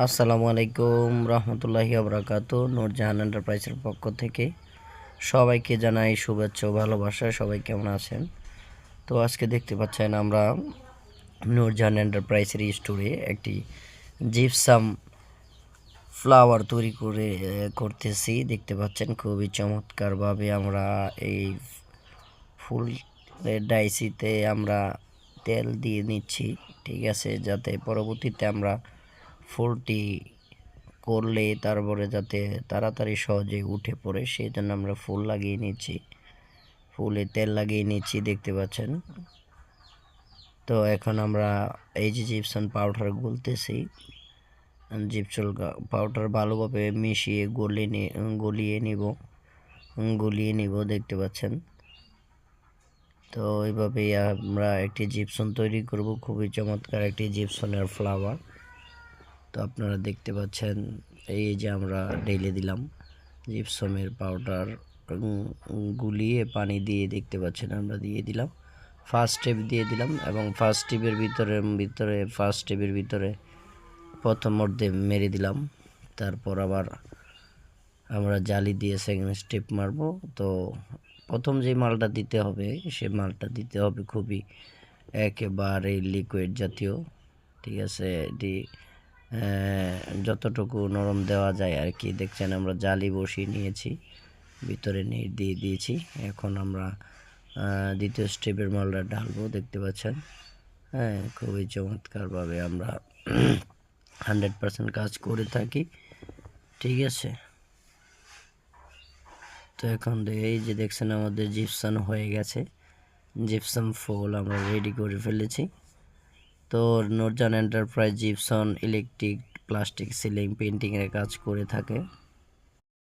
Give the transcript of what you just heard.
আসসালামু আলাইকুম রহমতুল্লাহি আবরাকাতু। নূরজাহান এন্টারপ্রাইজের পক্ষ থেকে সবাইকে জানাই শুভেচ্ছা ও ভালোবাসা। সবাই কেমন আছেন? তো আজকে দেখতে পাচ্ছেন আমরা নূরজাহান এন্টারপ্রাইজের স্টোরে একটি জিপসাম ফ্লাওয়ার তৈরি করতেছি। দেখতে পাচ্ছেন খুবই চমৎকারভাবে আমরা এই ফুলের ডাইসিতে আমরা তেল দিয়ে নিচ্ছি, ঠিক আছে, যাতে পরবর্তীতে আমরা ফুলটি করলে তারপরে যাতে তাড়াতাড়ি সহজে উঠে পড়ে, সেই জন্য আমরা ফুল লাগিয়ে নিচ্ছি, ফুলে তেল লাগিয়ে নিচ্ছি, দেখতে পাচ্ছেন। তো এখন আমরা এই যে জিপসাম পাউডার গুলতেছি, জিপসাম পাউডার ভালোভাবে মিশিয়ে গলিয়ে নিব, দেখতে পাচ্ছেন। তো এইভাবেই আমরা একটি জিপসাম তৈরি করব, খুবই চমৎকার একটি জিপসামের ফ্লাওয়ার। তো আপনারা দেখতে পাচ্ছেন এই যে আমরা ঢেলে দিলাম জিপসামের পাউডার গুলিয়ে পানি দিয়ে, দেখতে পাচ্ছেন আমরা দিয়ে দিলাম, ফার্স্ট স্টেপ দিয়ে দিলাম এবং ফার্স্ট স্টেপের ভিতরে প্রথম অর্ধে মেরে দিলাম। তারপর আবার আমরা জালি দিয়ে সেকেন্ড স্টেপ মারব। তো প্রথম যে মালটা দিতে হবে সে মালটা দিতে হবে খুবই একেবারে লিকুইড জাতীয়, ঠিক আছে। এটি যতটুকু নরম দেওয়া যায় আর কি। দেখছেন আমরা জালি বসিয়ে নিয়েছি, ভিতরে নেট দিয়ে দিয়েছি। এখন আমরা দ্বিতীয় স্টেপের মালটা ঢালবো, দেখতে পাচ্ছেন। হ্যাঁ, খুবই চমৎকারভাবে আমরা 100% কাজ করে থাকি, ঠিক আছে। তো এখন এই যে দেখছেন আমাদের জিপসাম হয়ে গেছে, জিপসাম ফুল আমরা রেডি করে ফেলেছি। তো Nurjahan enterprise gypsum electric plastic sealing পেন্টিংয়ের কাজ করে থাকে।